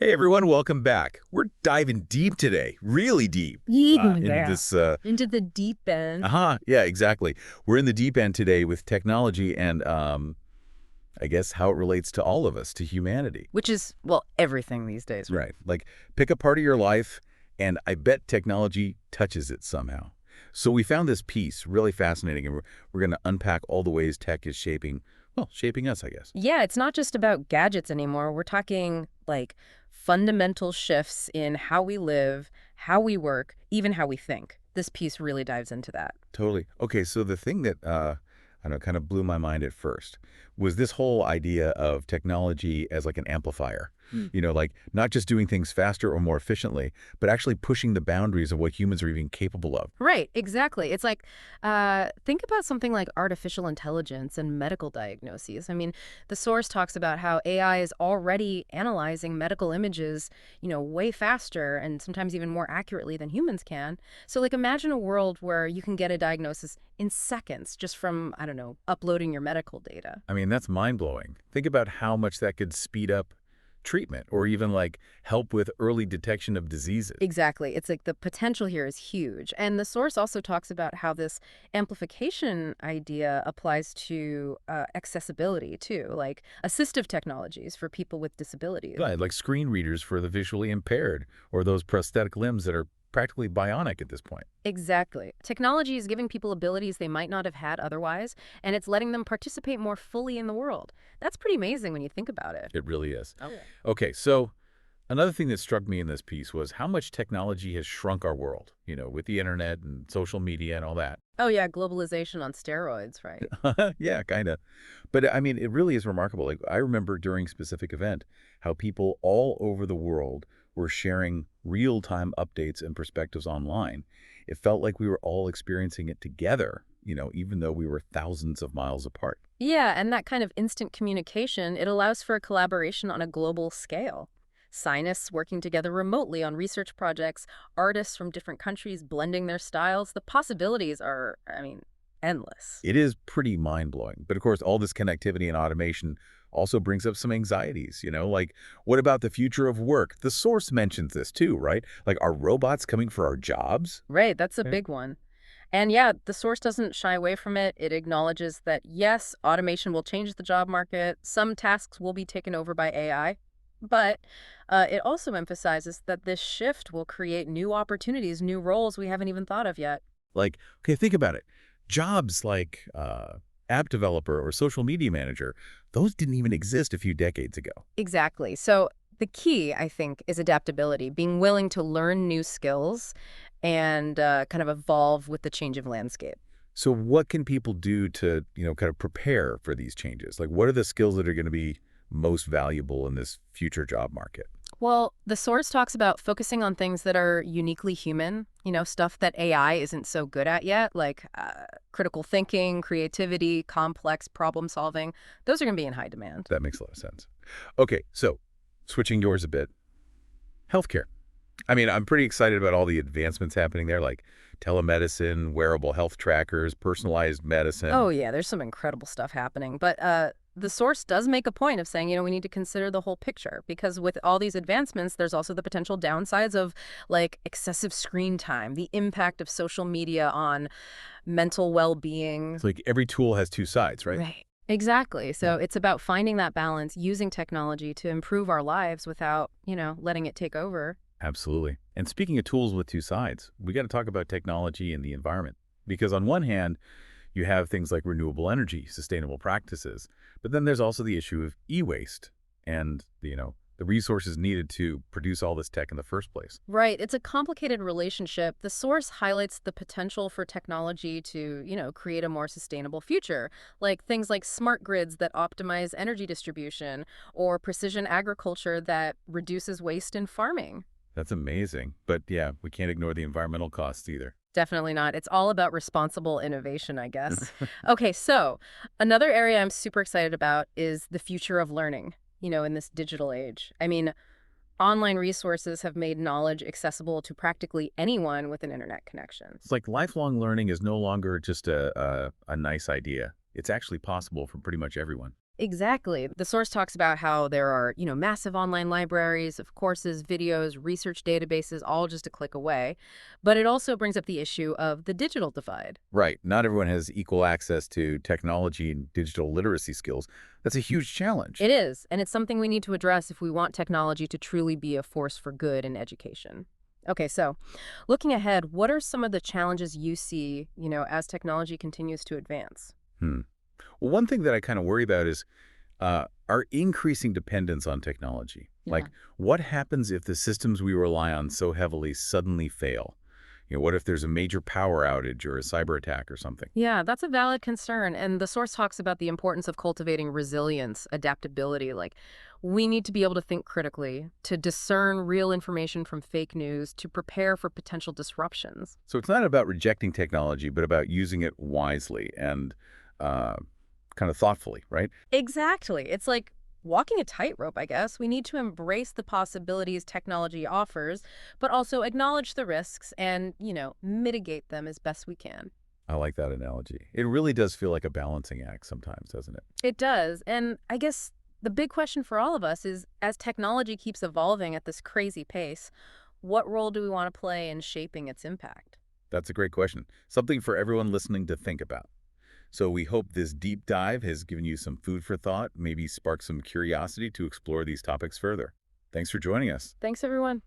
Hey everyone, welcome back. We're diving deep today, really deep, into Yeah. this. Into the deep end, Yeah, exactly. We're in the deep end today with technology and I guess how it relates to all of us, to humanity. which is, well, everything these days, right? Right. Like pick a part of your life, and I bet technology touches it somehow. So we found this piece really fascinating, and we're going to unpack all the ways tech is shaping us, I guess. Yeah, it's not just about gadgets anymore. We're talking like fundamental shifts in how we live, how we work, even how we think. This piece really dives into that. Totally. Okay, so the thing that I don't know kind of blew my mind at first was this whole idea of technology as like an amplifier. Like not just doing things faster or more efficiently, but actually pushing the boundaries of what humans are even capable of. Right, exactly. It's like, think about something like artificial intelligence and medical diagnoses. I mean, the source talks about how AI is already analyzing medical images, way faster and sometimes even more accurately than humans can. So, like, imagine a world where you can get a diagnosis in seconds just from, I don't know, uploading your medical data. I mean, that's mind-blowing. Think about how much that could speed up treatment or even like help with early detection of diseases. Exactly. It's like the potential here is huge. And the source also talks about how this amplification idea applies to accessibility too, like assistive technologies for people with disabilities. Right, like screen readers for the visually impaired or those prosthetic limbs that are practically bionic at this point. Exactly. Technology is giving people abilities they might not have had otherwise, and it's letting them participate more fully in the world. That's pretty amazing when you think about it. It really is. Oh, yeah. Okay, so another thing that struck me in this piece was how much technology has shrunk our world, with the internet and social media and all that. Oh, yeah, globalization on steroids, right? Yeah, kind of. But I mean, it really is remarkable. Like I remember during a specific event how people all over the world were sharing real-time updates and perspectives online. It felt like we were all experiencing it together, even though we were thousands of miles apart. Yeah, and that kind of instant communication, it allows for a collaboration on a global scale. Scientists working together remotely on research projects, artists from different countries blending their styles. The possibilities are, I mean, endless. It is pretty mind-blowing. But of course, all this connectivity and automation also brings up some anxieties, like what about the future of work? The source mentions this too, right? Like are robots coming for our jobs? Right, that's a Yeah. big one. And yeah, the source doesn't shy away from it. It acknowledges that yes, automation will change the job market. Some tasks will be taken over by AI. But it also emphasizes that this shift will create new opportunities, new roles we haven't even thought of yet. Like, okay, think about it. Jobs like app developer or social media manager, those didn't even exist a few decades ago. Exactly. So the key, I think, is adaptability, being willing to learn new skills and kind of evolve with the changing landscape. So what can people do to, kind of prepare for these changes? Like, what are the skills that are going to be most valuable in this future job market? Well, the source talks about focusing on things that are uniquely human, stuff that AI isn't so good at yet, like critical thinking, creativity, complex problem solving. Those are going to be in high demand. That makes a lot of sense. Okay, so switching gears a bit, healthcare. I mean, I'm pretty excited about all the advancements happening there, like telemedicine, wearable health trackers, personalized Oh, medicine. yeah, there's some incredible stuff happening. But the source does make a point of saying, we need to consider the whole picture because with all these advancements, there's also the potential downsides of like excessive screen time, the impact of social media on mental well-being. It's like every tool has two sides, right? Right. Exactly. Yeah. So it's about finding that balance, using technology to improve our lives without, letting it take over. Absolutely. And speaking of tools with two sides, we got to talk about technology and the environment. Because on one hand, you have things like renewable energy, sustainable practices, but then there's also the issue of e-waste and, the resources needed to produce all this tech in the first place. Right. It's a complicated relationship. The source highlights the potential for technology to, create a more sustainable future, like things like smart grids that optimize energy distribution or precision agriculture that reduces waste in farming. That's amazing. But yeah, we can't ignore the environmental costs either. Definitely not. It's all about responsible innovation, I guess. Okay, so another area I'm super excited about is the future of learning, in this digital age. I mean, online resources have made knowledge accessible to practically anyone with an internet connection. It's like lifelong learning is no longer just a nice idea. It's actually possible for pretty much everyone. Exactly. The source talks about how there are, massive online libraries of courses, videos, research databases, all just a click away. But it also brings up the issue of the digital divide. Right. Not everyone has equal access to technology and digital literacy skills. That's a huge challenge. It is, and it's something we need to address if we want technology to truly be a force for good in education. Okay, so looking ahead, what are some of the challenges you see, as technology continues to advance? Hmm. Well, one thing that I kind of worry about is our increasing dependence on technology. Yeah. Like, what happens if the systems we rely on so heavily suddenly fail? What if there's a major power outage or a cyber attack or something? Yeah, that's a valid concern. And the source talks about the importance of cultivating resilience, adaptability. Like, we need to be able to think critically, to discern real information from fake news, to prepare for potential disruptions. So it's not about rejecting technology, but about using it wisely and uh, kind of thoughtfully, right? Exactly. It's like walking a tightrope, I guess. We need to embrace the possibilities technology offers, but also acknowledge the risks and, mitigate them as best we can. I like that analogy. It really does feel like a balancing act sometimes, doesn't it? It does. And I guess the big question for all of us is, as technology keeps evolving at this crazy pace, what role do we want to play in shaping its impact? That's a great question. Something for everyone listening to think about. So we hope this deep dive has given you some food for thought, maybe sparked some curiosity to explore these topics further. Thanks for joining us. Thanks, everyone.